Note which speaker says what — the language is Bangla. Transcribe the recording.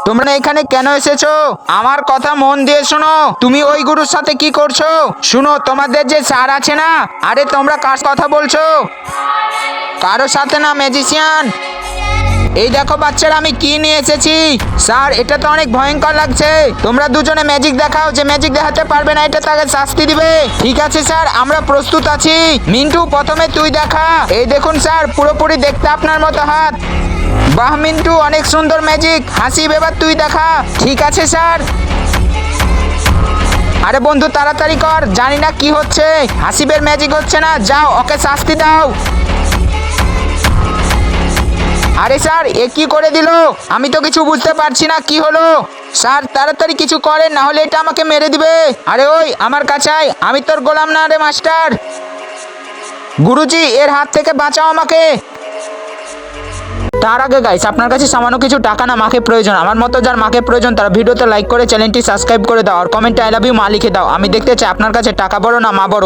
Speaker 1: তোমরা এখানে কেন এসেছো? আমার কথা মন দিয়ে শোনো। তুমি ওই গুরুর সাথে কি করছো? শুনো, তোমাদের যে স্যার আছে না, আরে তোমরা কার কথা বলছো? কারো সাথে না, ম্যাজিশিয়ান। এই দেখো বাচ্চারা, আমি কি নিয়ে এসেছি। স্যার, এটা তো অনেক ভয়ঙ্কর লাগছে। তোমরা দুজনে ম্যাজিক দেখাও। যে ম্যাজিক দেখাতে পারবে না, এটা তাকে শাস্তি দিবে। ঠিক আছে স্যার, আমরা প্রস্তুত আছি। মিন্টু, প্রথমে তুই দেখা। এই দেখুন স্যার, পুরোপুরি দেখতে আপনার মতো হাত। বাহ মিন্টু, অনেক সুন্দর ম্যাজিক। হাসিব, এবার তুই দেখা। ঠিক আছে স্যার। আরে বন্ধু, তাড়াতাড়ি কর, জানি না কি হচ্ছে। হাসিবের ম্যাজিক হচ্ছে না, যাও ওকে শাস্তি দাও। আরে স্যার, এ কি করে দিল? আমি তো কিছু বুঝতে পারছি না, কি হলো? স্যার, তাড়াতাড়ি কিছু করেন, না হলে এটা আমাকে মেরে দিবে। আরে ওই, আমার কাছে আয়, আমি তোর গোলাম না রে মাস্টার। গুরুজি, এর হাত থেকে বাঁচাও আমাকে। তার আগে গাইস, আপনার কাছে সামান্য কিছু টাকা না মাকে প্রয়োজন। আমার মতো যার মাকে প্রয়োজন তারা ভিডিওতে লাইক করে চ্যানেলটি সাবস্ক্রাইব করে দাও আর কমেন্টে আই লাভ ইউ মা লিখে দাও। আমি দেখতে চাই আপনার কাছে টাকা বড় না মা বড়।